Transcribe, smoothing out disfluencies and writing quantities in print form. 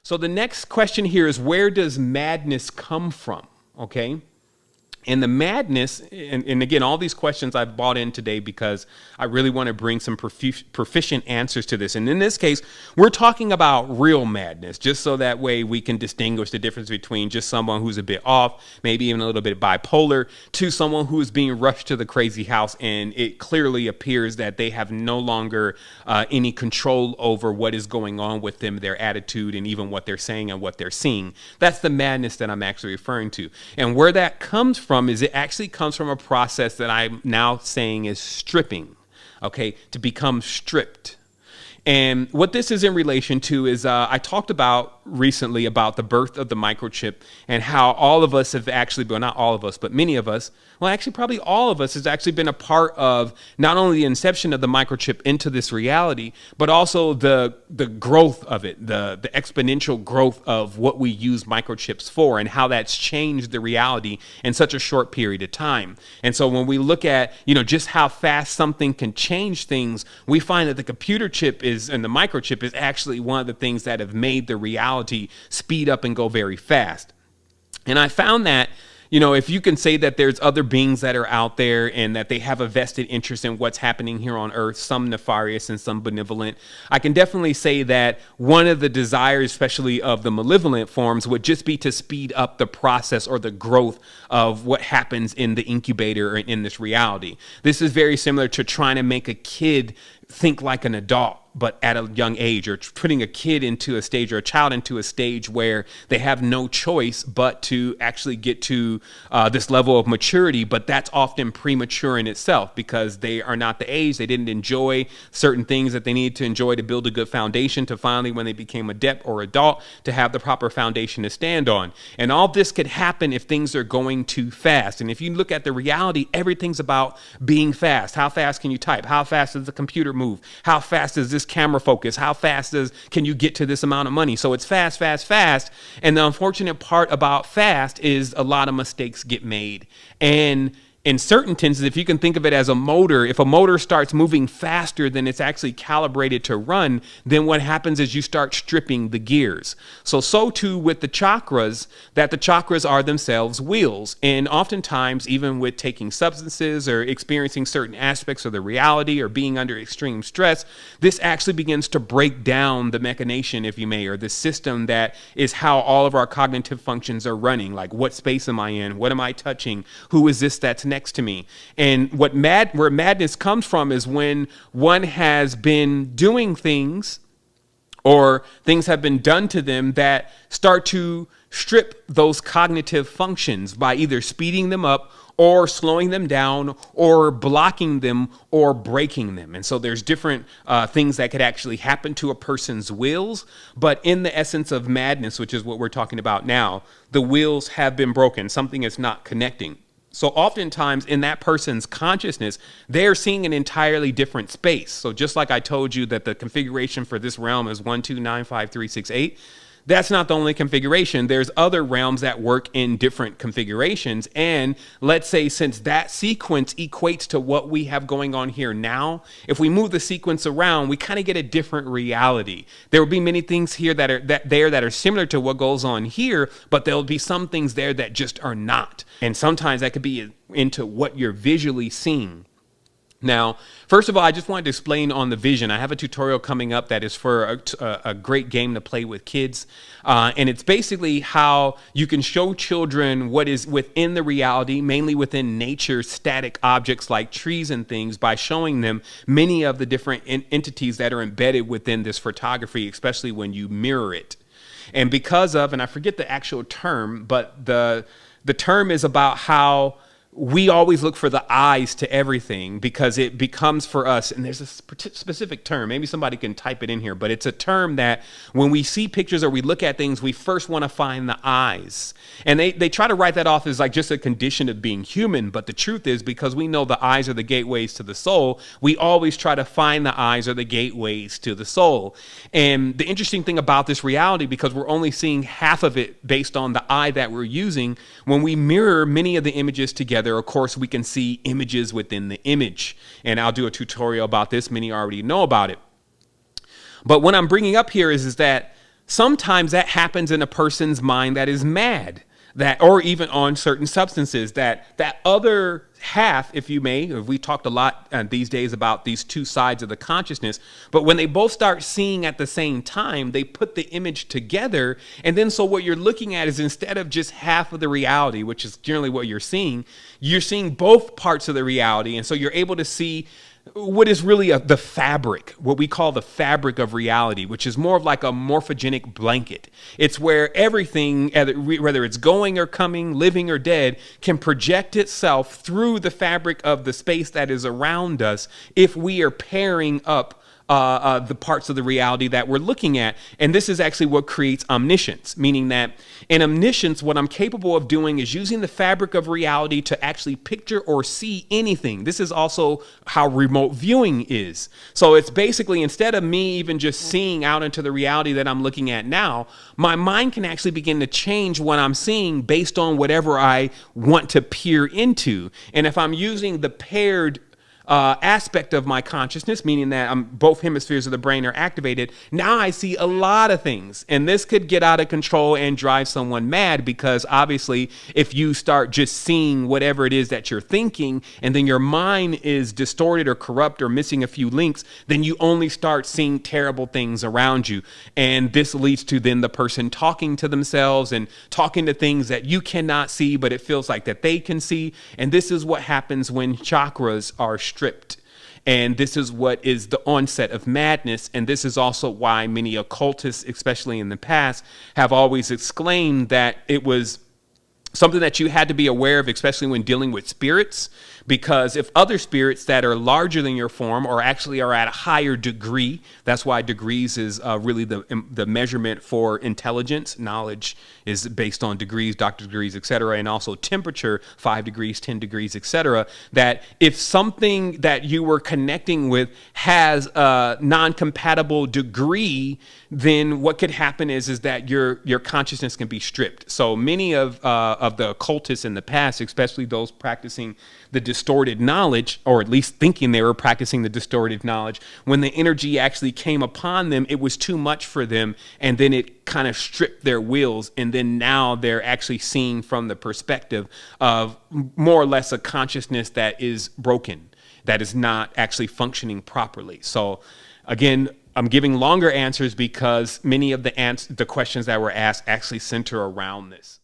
So the next question here is, where does madness come from? Okay. And the madness, and again, all these questions I've brought in today because I really want to bring some proficient answers to this. And in this case, we're talking about real madness, just so that way we can distinguish the difference between just someone who's a bit off, maybe even a little bit bipolar, to someone who is being rushed to the crazy house. And it clearly appears that they have no longer any control over what is going on with them, their attitude, and even what they're saying and what they're seeing. That's the madness that I'm actually referring to. And where that comes from is it actually comes from a process that I'm now saying is stripping, okay, to become stripped. And what this is in relation to is I talked about recently about the birth of the microchip and how all of us have actually, well, not all of us, but many of us, well, actually probably all of us has actually been a part of not only the inception of the microchip into this reality, but also the growth of it, the exponential growth of what we use microchips for and how that's changed the reality in such a short period of time. And so when we look at, just how fast something can change things, we find that the computer chip and the microchip is actually one of the things that have made the reality speed up and go very fast. And I found that, if you can say that there's other beings that are out there and that they have a vested interest in what's happening here on Earth, some nefarious and some benevolent, I can definitely say that one of the desires, especially of the malevolent forms, would just be to speed up the process or the growth of what happens in the incubator or in this reality. This is very similar to trying to make a kid think like an adult, but at a young age, or putting a kid into a stage or a child into a stage where they have no choice but to actually get to this level of maturity. But that's often premature in itself because they are not the age. They didn't enjoy certain things that they needed to enjoy to build a good foundation to finally, when they became adept or adult, to have the proper foundation to stand on. And all this could happen if things are going too fast. And if you look at the reality, everything's about being fast. How fast can you type? How fast does the computer move? How fast does this camera focus? How fast can you get to this amount of money? So it's fast, fast, fast. And the unfortunate part about fast is a lot of mistakes get made. And in certain instances, if you can think of it as a motor, if a motor starts moving faster than it's actually calibrated to run, then what happens is you start stripping the gears. So too with the chakras, that the chakras are themselves wheels. And oftentimes, even with taking substances or experiencing certain aspects of the reality or being under extreme stress, this actually begins to break down the machination, if you may, or the system that is how all of our cognitive functions are running. Like, what space am I in? What am I touching? Who is this that's next to me? And where madness comes from is when one has been doing things or things have been done to them that start to strip those cognitive functions by either speeding them up or slowing them down or blocking them or breaking them. And so there's different things that could actually happen to a person's wills. But in the essence of madness, which is what we're talking about now, the wheels have been broken. Something is not connecting. So oftentimes in that person's consciousness, they're seeing an entirely different space. So just like I told you that the configuration for this realm is 1, 2, 9, 5, 3, 6, 8. That's not the only configuration. There's other realms that work in different configurations. And let's say since that sequence equates to what we have going on here now, if we move the sequence around, we kind of get a different reality. There will be many things here that are similar to what goes on here, but there'll be some things there that just are not. And sometimes that could be into what you're visually seeing. Now, first of all, I just wanted to explain on the vision. I have a tutorial coming up that is for a great game to play with kids. And it's basically how you can show children what is within the reality, mainly within nature, static objects like trees and things, by showing them many of the different entities that are embedded within this photography, especially when you mirror it. And because of, and I forget the actual term, but the term is about how we always look for the eyes to everything because it becomes for us, and there's a specific term, maybe somebody can type it in here, but it's a term that when we see pictures or we look at things, we first want to find the eyes. And they try to write that off as like just a condition of being human, but the truth is, because we know the eyes are the gateways to the soul, we always try to find the eyes or the gateways to the soul. And the interesting thing about this reality, because we're only seeing half of it based on the eye that we're using, when we mirror many of the images together, of course, we can see images within the image. And I'll do a tutorial about this. Many already know about it. But what I'm bringing up here is that sometimes that happens in a person's mind that is mad, that, or even on certain substances, that other half, if you may. We talked a lot these days about these two sides of the consciousness, but when they both start seeing at the same time, they put the image together. And then so what you're looking at is, instead of just half of the reality, which is generally what you're seeing both parts of the reality. And so you're able to see what is really the fabric, what we call the fabric of reality, which is more of like a morphogenic blanket. It's where everything, whether it's going or coming, living or dead, can project itself through the fabric of the space that is around us if we are pairing up the parts of the reality that we're looking at. And this is actually what creates omniscience, meaning that in omniscience, what I'm capable of doing is using the fabric of reality to actually picture or see anything. This is also how remote viewing is. So it's basically, instead of me even just seeing out into the reality that I'm looking at now, my mind can actually begin to change what I'm seeing based on whatever I want to peer into. And if I'm using the paired aspect of my consciousness, meaning that both hemispheres of the brain are activated, now I see a lot of things. And this could get out of control and drive someone mad, because obviously if you start just seeing whatever it is that you're thinking, and then your mind is distorted or corrupt or missing a few links, then you only start seeing terrible things around you. And this leads to then the person talking to themselves and talking to things that you cannot see, but it feels like that they can see. And this is what happens when chakras are stripped. And this is what is the onset of madness. And this is also why many occultists, especially in the past, have always exclaimed that it was something that you had to be aware of, especially when dealing with spirits, because if other spirits that are larger than your form or actually are at a higher degree, that's why degrees is really the measurement for intelligence. Knowledge is based on degrees, doctorate degrees, etc., and also temperature, 5 degrees, 10 degrees, etc. That if something that you were connecting with has a non-compatible degree, then what could happen is that your consciousness can be stripped. So many of the occultists in the past, especially those practicing the distorted knowledge, or at least thinking they were practicing the distorted knowledge, when the energy actually came upon them, it was too much for them, and then it kind of stripped their wills, and then now they're actually seeing from the perspective of more or less a consciousness that is broken, that is not actually functioning properly. So again, I'm giving longer answers because many of the questions that were asked actually center around this.